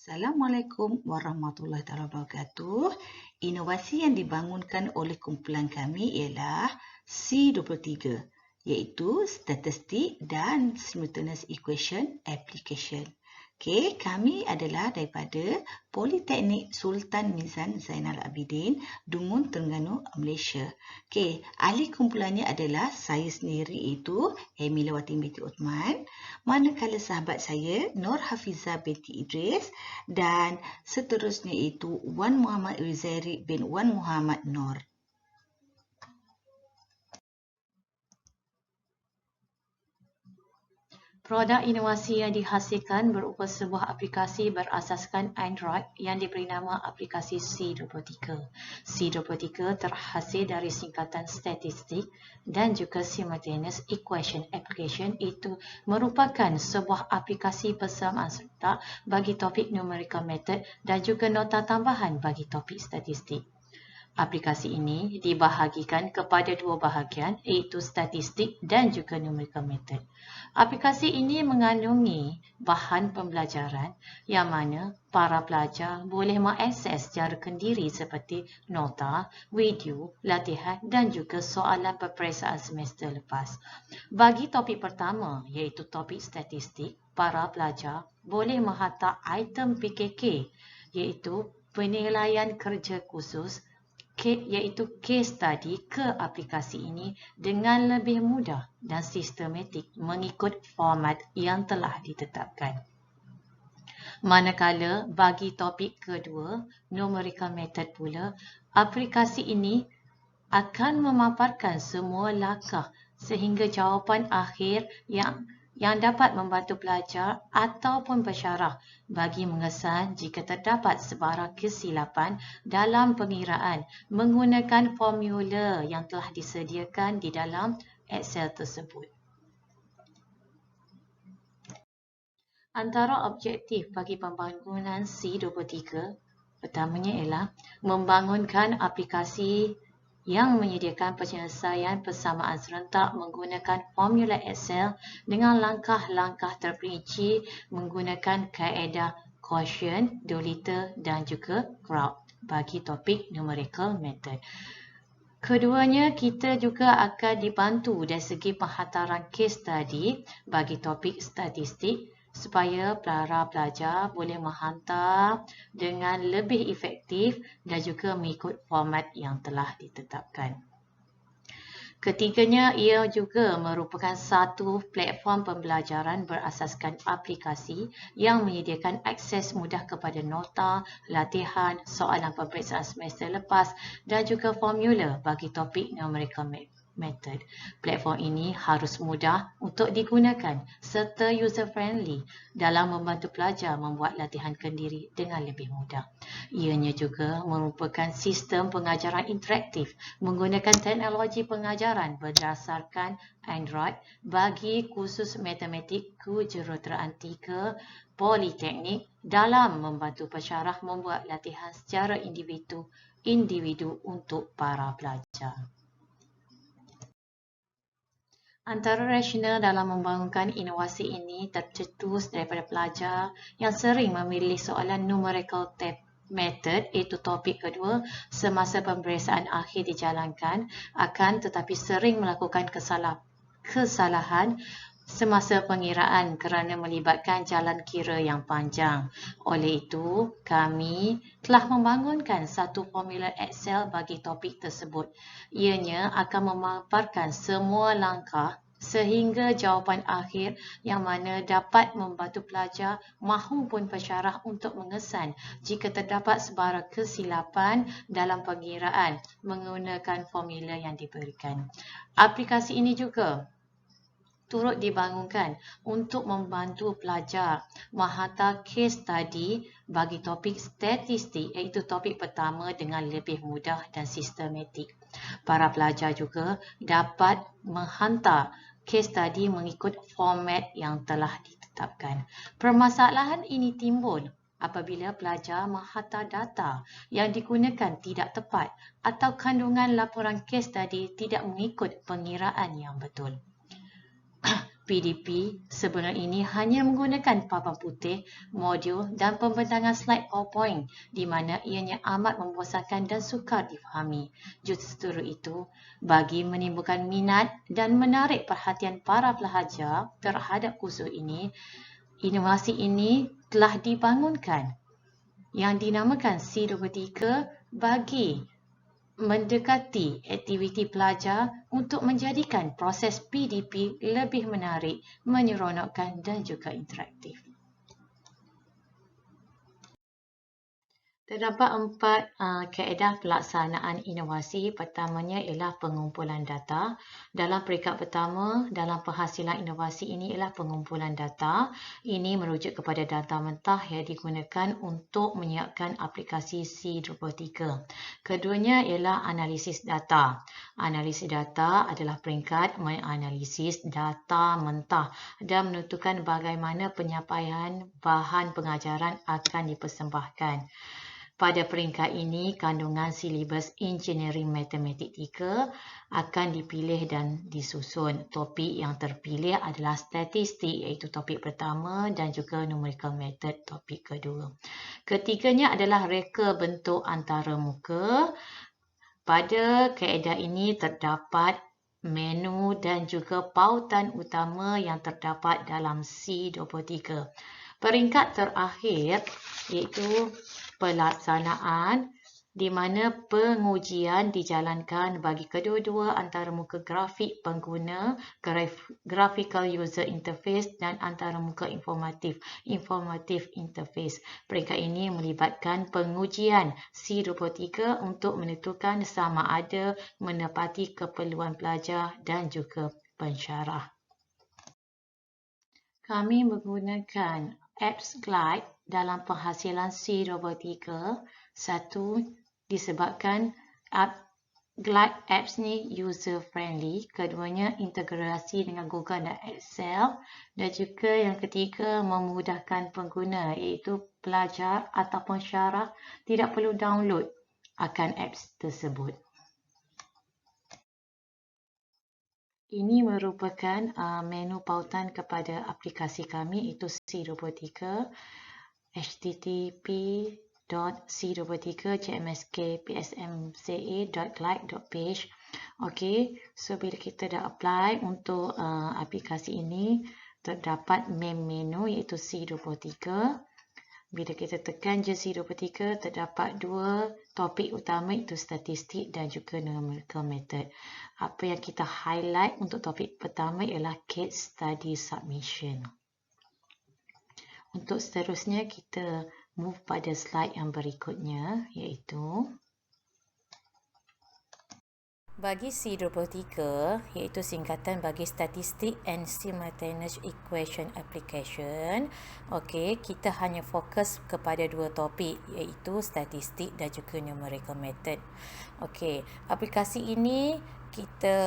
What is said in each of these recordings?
Assalamualaikum warahmatullahi wabarakatuh. Inovasi yang dibangunkan oleh kumpulan kami ialah C23, iaitu Statistik dan Simultaneous Equation Application. Okey, kami adalah daripada Politeknik Sultan Mizan Zainal Abidin, Dungun, Terengganu, Malaysia. Okey, ahli kumpulannya adalah saya sendiri iaitu Emilawati binti Uthman, manakala sahabat saya Nur Hafizah binti Idris dan seterusnya itu Wan Muhammad Rizairi bin Wan Muhammad Nur. Produk inovasi yang dihasilkan berupa sebuah aplikasi berasaskan Android yang diberi nama aplikasi C23. C23 terhasil dari singkatan statistik dan juga simultaneous equation application, itu merupakan sebuah aplikasi persamaan serta bagi topik numerical method dan juga nota tambahan bagi topik statistik. Aplikasi ini dibahagikan kepada dua bahagian, iaitu statistik dan juga numerical method. Aplikasi ini mengandungi bahan pembelajaran yang mana para pelajar boleh mengakses secara kendiri seperti nota, video, latihan dan juga soalan peperiksaan semester lepas. Bagi topik pertama, iaitu topik statistik, para pelajar boleh menghantar item PKK, iaitu penilaian kerja khusus, iaitu case study, ke aplikasi ini dengan lebih mudah dan sistematik mengikut format yang telah ditetapkan. Manakala bagi topik kedua, numerical method pula, aplikasi ini akan memaparkan semua langkah sehingga jawapan akhir yang dapat membantu pelajar ataupun pensyarah bagi mengesan jika terdapat sebarang kesilapan dalam pengiraan menggunakan formula yang telah disediakan di dalam Excel tersebut. Antara objektif bagi pembangunan C23 pertamanya ialah membangunkan aplikasi yang menyediakan penyelesaian persamaan serentak menggunakan formula Excel dengan langkah-langkah terperinci menggunakan kaedah quotient, Doolittle dan juga crowd bagi topik numerical method. Keduanya, kita juga akan dibantu dari segi penghantaran case study bagi topik statistik supaya para pelajar boleh menghantar dengan lebih efektif dan juga mengikut format yang telah ditetapkan. Ketiganya, ia juga merupakan satu platform pembelajaran berasaskan aplikasi yang menyediakan akses mudah kepada nota, latihan, soalan peperiksaan semester lepas dan juga formula bagi topik numerical method. Platform ini harus mudah untuk digunakan serta user-friendly dalam membantu pelajar membuat latihan kendiri dengan lebih mudah. Ianya juga merupakan sistem pengajaran interaktif menggunakan teknologi pengajaran berdasarkan Android bagi kursus matematik kejuruteraan 3 Politeknik dalam membantu pensyarah membuat latihan secara individu untuk para pelajar. Antara rasional dalam membangunkan inovasi ini tercetus daripada pelajar yang sering memilih soalan numerical method, iaitu topik kedua, semasa peperiksaan akhir dijalankan tetapi sering melakukan kesalahan semasa pengiraan kerana melibatkan jalan kira yang panjang. Oleh itu, kami telah membangunkan satu formula Excel bagi topik tersebut. Ianya akan memaparkan semua langkah sehingga jawapan akhir yang mana dapat membantu pelajar mahupun pensyarah untuk mengesan jika terdapat sebarang kesilapan dalam pengiraan menggunakan formula yang diberikan. Aplikasi ini juga turut dibangunkan untuk membantu pelajar menghantar case study bagi topik statistik, iaitu topik pertama, dengan lebih mudah dan sistematik. Para pelajar juga dapat menghantar case study mengikut format yang telah ditetapkan. Permasalahan ini timbul apabila pelajar menghantar data yang digunakan tidak tepat atau kandungan laporan case study tidak mengikut pengiraan yang betul. PDP sebelum ini hanya menggunakan papan putih, modul dan pembentangan slide PowerPoint di mana ianya amat membosankan dan sukar difahami. Justru itu, bagi menimbulkan minat dan menarik perhatian para pelajar terhadap kursus ini, inovasi ini telah dibangunkan yang dinamakan C23 bagi mendekati aktiviti pelajar untuk menjadikan proses PDP lebih menarik, menyeronokkan dan juga interaktif. Terdapat 4 kaedah pelaksanaan inovasi. Pertamanya ialah pengumpulan data. Dalam peringkat pertama, dalam penghasilan inovasi ini ialah pengumpulan data. Ini merujuk kepada data mentah yang digunakan untuk menyiapkan aplikasi C23. Keduanya ialah analisis data. Analisis data adalah peringkat menganalisis data mentah dan menentukan bagaimana penyampaian bahan pengajaran akan dipersembahkan. Pada peringkat ini, kandungan silibus Engineering Matematik 3 akan dipilih dan disusun. Topik yang terpilih adalah statistik, iaitu topik pertama, dan juga numerical method, topik kedua. Ketiganya adalah reka bentuk antaramuka. Pada kaedah ini terdapat menu dan juga pautan utama yang terdapat dalam C23. Peringkat terakhir iaitu pelaksanaan di mana pengujian dijalankan bagi kedua-dua antaramuka grafik pengguna, graphical user interface dan antaramuka informative interface. Peringkat ini melibatkan pengujian C23 untuk menentukan sama ada menepati keperluan pelajar dan juga pensyarah. Kami menggunakan apps Glide dalam penghasilan C23. Satu, disebabkan Glide apps ni user friendly. Keduanya, integrasi dengan Google dan Excel. Dan juga yang ketiga, memudahkan pengguna, iaitu pelajar ataupun syarah tidak perlu download akan apps tersebut. Ini merupakan menu pautan kepada aplikasi kami, iaitu C23, http://c23.cmskpsmca.glide.page. Okey, so bila kita dah apply untuk aplikasi ini, terdapat main menu iaitu C23. Bila kita tekan je C23, terdapat 2 topik utama iaitu statistik dan juga numerical method. Apa yang kita highlight untuk topik pertama ialah case study submission. Untuk seterusnya, kita move pada slide yang berikutnya iaitu bagi C23, iaitu singkatan bagi Statistic and Simultaneous Equation Application. Okey, kita hanya fokus kepada 2 topik, iaitu statistik dan juga numerical method. Okey, aplikasi ini kita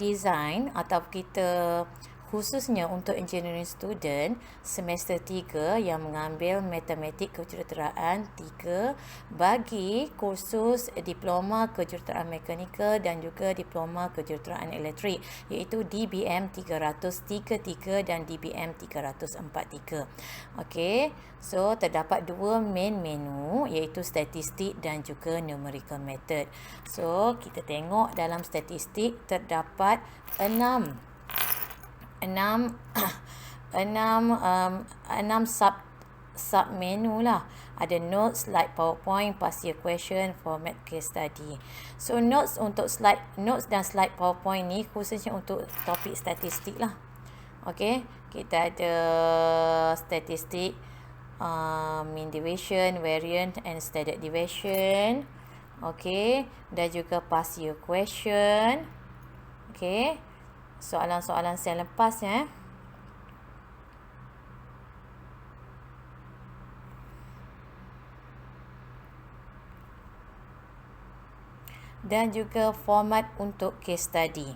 design atau kita khususnya untuk engineering student semester 3 yang mengambil matematik kejuruteraan 3 bagi kursus diploma kejuruteraan mekanikal dan juga diploma kejuruteraan elektrik, iaitu DBM 333 dan DBM 343. Okey, so terdapat 2 main menu iaitu statistik dan juga numerical method. So kita tengok dalam statistik terdapat 6 sub menu lah. Ada notes, slide PowerPoint, past year question, format case study. So notes dan slide PowerPoint ni khususnya untuk topik statistik lah. Okey, kita ada statistik, mean deviation, variance and standard deviation. Okey, dan juga past year question. Okey, soalan-soalan yang lepas ya. Dan juga format untuk case study.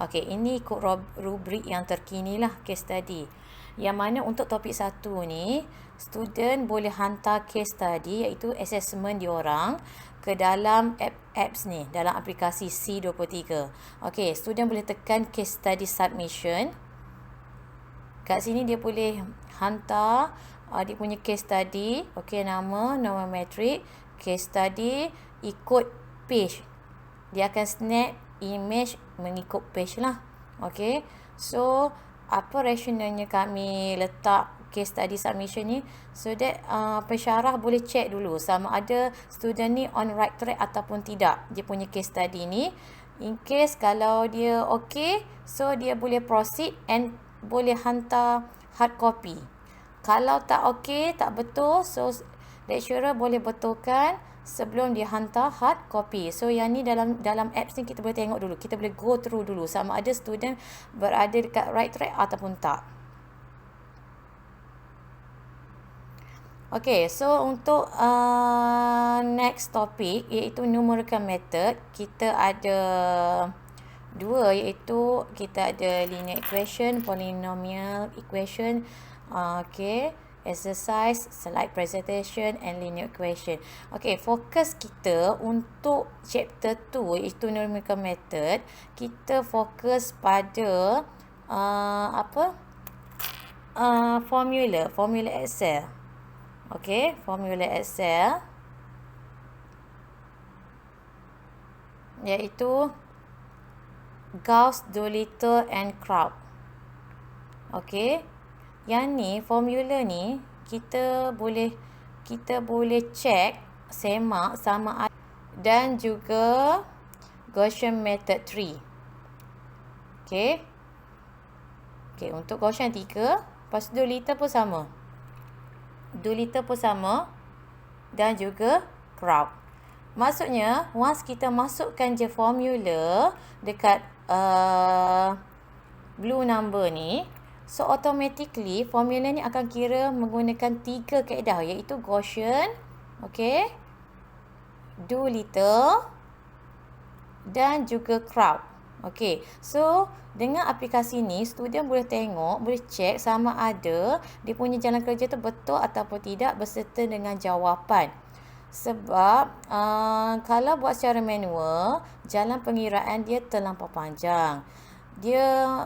Okey, ini ikut rubrik yang terkini lah case study. Yang mana untuk topik 1 ni, student boleh hantar case study iaitu assessment diorang ke dalam apps ni, dalam aplikasi C23. Okey, student boleh tekan case study submission. Kat sini dia boleh hantar dia punya case study. Okey, nama metric case study ikut page. Dia akan snap image mengikut page lah. Okey. So, apa rasionalnya kami letak case study submission ni? So that pensyarah boleh check dulu sama ada student ni on right track ataupun tidak. Dia punya case study ni. In case kalau dia okey, so dia boleh proceed and boleh hantar hard copy. Kalau tak okey, tak betul, so lecturer boleh betulkan sebelum dia hantar hard copy. So yang ni dalam apps ni kita boleh tengok dulu. Kita boleh go through dulu sama ada student berada dekat right track ataupun tak. Okay, so untuk next topic iaitu numerical method, kita ada dua, iaitu kita ada linear equation, polynomial equation, okay, exercise, slide presentation and linear equation. Okay, fokus kita untuk chapter 2 iaitu numerical method, kita fokus pada formula Excel. Okay, formula Excel iaitu Gauss, Doolittle and Crowd. Okay, yang ni formula ni kita boleh check, semak sama ada, dan juga Gaussian method 3. Okay. Okay, untuk Gaussian 3, lepas Doolittle pun sama. Dan juga Crowd. Maksudnya, once kita masukkan je formula dekat blue number ni, so automatically formula ni akan kira menggunakan 3 kaedah, iaitu Gaussian, okay, Doolittle dan juga Crowd. Okay, so dengan aplikasi ni student boleh tengok, boleh check sama ada dia punya jalan kerja tu betul ataupun tidak beserta dengan jawapan. Sebab kalau buat secara manual, jalan pengiraan dia terlampau panjang. Dia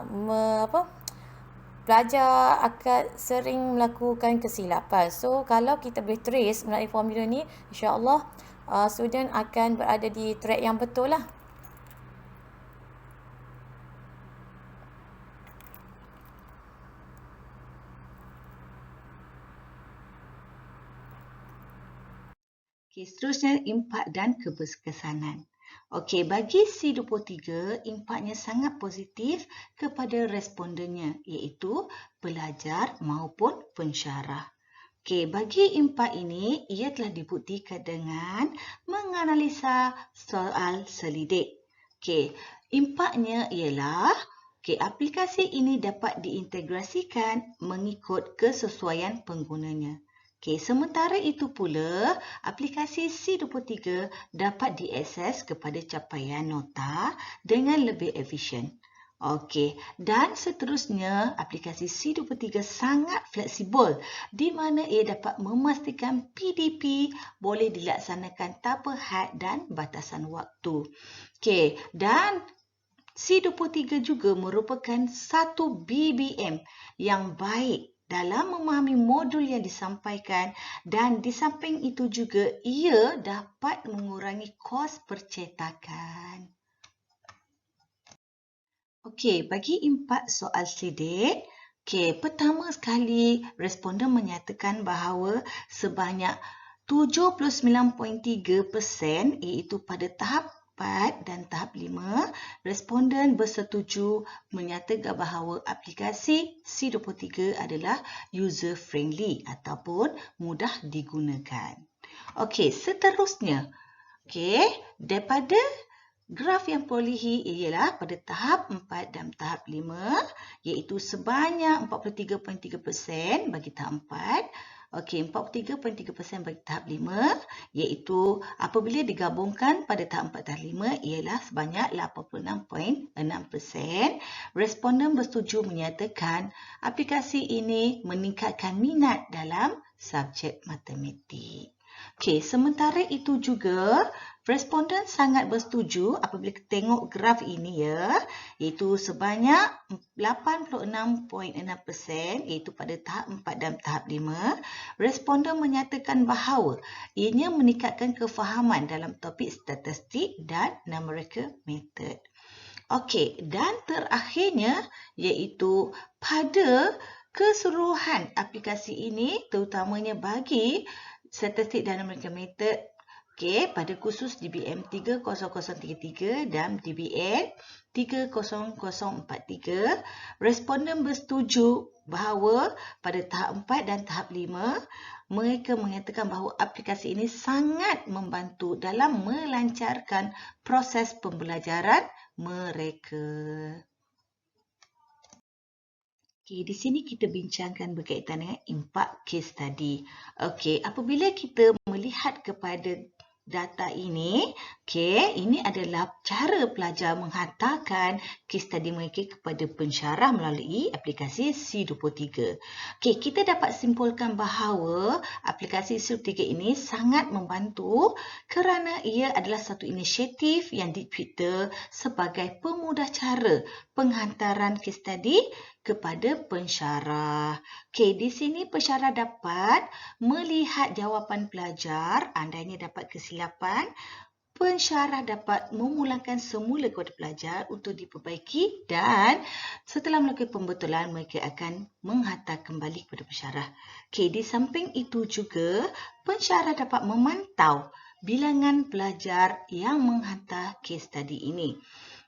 pelajar akan sering melakukan kesilapan. So kalau kita boleh trace melalui formula ni, insya-Allah student akan berada di track yang betul lah. Okey, seterusnya impak dan keberkesanan. Okey, bagi C23, impaknya sangat positif kepada respondennya, iaitu pelajar maupun pensyarah. Okey, bagi impak ini, ia telah dibuktikan dengan menganalisa soal selidik. Okey, impaknya ialah aplikasi ini dapat diintegrasikan mengikut kesesuaian penggunanya. Okey, sementara itu pula, aplikasi C23 dapat diakses kepada capaian nota dengan lebih efisien. Okey, dan seterusnya, aplikasi C23 sangat fleksibel di mana ia dapat memastikan PDP boleh dilaksanakan tanpa had dan batasan waktu. Okey, dan C23 juga merupakan satu BBM yang baik dalam memahami modul yang disampaikan, dan di samping itu juga ia dapat mengurangi kos percetakan. Okey, bagi impak soal selidik, pertama sekali responden menyatakan bahawa sebanyak 79.3% iaitu pada tahap 4 dan tahap 5, responden bersetuju menyatakan bahawa aplikasi C23 adalah user friendly ataupun mudah digunakan. Okey, seterusnya, daripada graf yang perolehi ialah pada tahap 4 dan tahap 5, iaitu sebanyak 43.3% bagi tahap 4. 43.3% bagi tahap 5, iaitu apabila digabungkan pada tahap 4 dan 5 ialah sebanyak 86.6%. Responden bersetuju menyatakan aplikasi ini meningkatkan minat dalam subjek matematik. Okey, sementara itu juga, responden sangat bersetuju apabila kita tengok graf ini ya, iaitu sebanyak 86.6% iaitu pada tahap 4 dan tahap 5, responden menyatakan bahawa ianya meningkatkan kefahaman dalam topik statistik dan numerical method. Okey, dan terakhirnya iaitu pada keseluruhan aplikasi ini terutamanya bagi statistik dan numerical method, okey, pada khusus DBM 30033 dan DBM 30043, responden bersetuju bahawa pada tahap 4 dan tahap 5, mereka mengatakan bahawa aplikasi ini sangat membantu dalam melancarkan proses pembelajaran mereka. Okey, di sini kita bincangkan berkaitan dengan impak case study. Okey, apabila kita melihat kepada data ini, okey, ini adalah cara pelajar menghantarkan case study mereka kepada pensyarah melalui aplikasi C23. Okey, kita dapat simpulkan bahawa aplikasi C23 ini sangat membantu kerana ia adalah satu inisiatif yang dicipta sebagai pemudah cara penghantaran case study kepada pensyarah. Okey, di sini pensyarah dapat melihat jawapan pelajar, andainya dapat kesilapan, pensyarah dapat memulangkan semula kepada pelajar untuk diperbaiki dan setelah melakukan pembetulan mereka akan menghantar kembali kepada pensyarah. Okey, di samping itu juga pensyarah dapat memantau bilangan pelajar yang menghantar case study ini.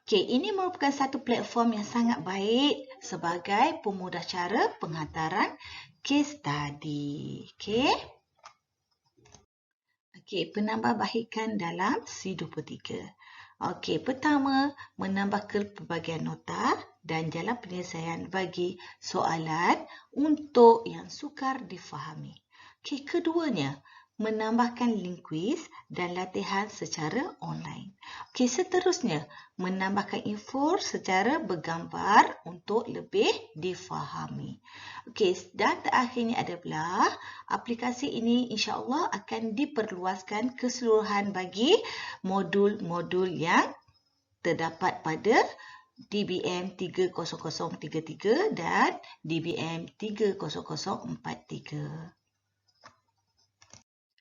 Okey, ini merupakan satu platform yang sangat baik sebagai pemudah cara penghantaran case study. Okey. Okey, penambahbaikan dalam C23. Okey, pertama, menambah pelbagai nota dan jalan penyelesaian bagi soalan untuk yang sukar difahami. Okey, keduanya, menambahkan link kuis dan latihan secara online. Okey, seterusnya, menambahkan info secara bergambar untuk lebih difahami. Okey, dan terakhirnya adalah aplikasi ini insya-Allah akan diperluaskan keseluruhan bagi modul-modul yang terdapat pada DBM 30033 dan DBM 30043.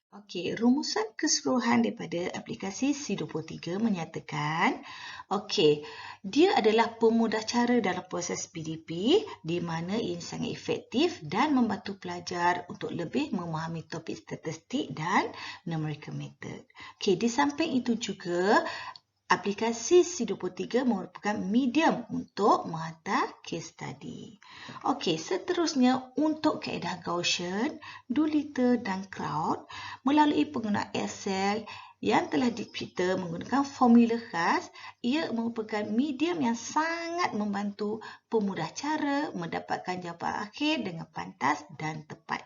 Okey, rumusan keseluruhan daripada aplikasi C23 menyatakan, okey, dia adalah pemudah cara dalam proses PDP di mana ini sangat efektif dan membantu pelajar untuk lebih memahami topik statistik dan numerical method. Okey, di samping itu juga, aplikasi C23 merupakan medium untuk menghantar case study. Okey, seterusnya untuk kaedah Gaussian, Doolittle dan Crowd melalui penggunaan Excel yang telah dicipta menggunakan formula khas, ia merupakan medium yang sangat membantu pemudah cara mendapatkan jawapan akhir dengan pantas dan tepat.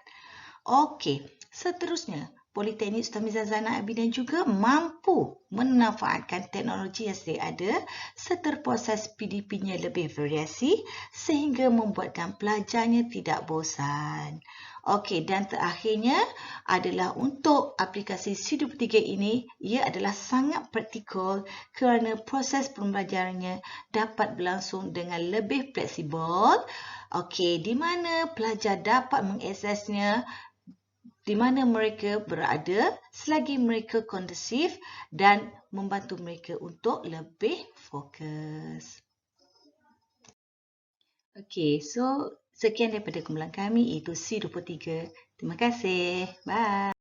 Okey, seterusnya, Politeknik Sultan Miza Zainal Abidin juga mampu memanfaatkan teknologi yang sedia ada serta proses PDP-nya lebih variasi sehingga membuatkan pelajarnya tidak bosan. Okey, dan terakhirnya adalah untuk aplikasi C23 ini, ia adalah sangat praktikal kerana proses pembelajarannya dapat berlangsung dengan lebih fleksibel. Okey, di mana pelajar dapat mengaksesnya di mana mereka berada selagi mereka kondusif dan membantu mereka untuk lebih fokus. Okey, so sekian daripada kumpulan kami iaitu C23. Terima kasih. Bye.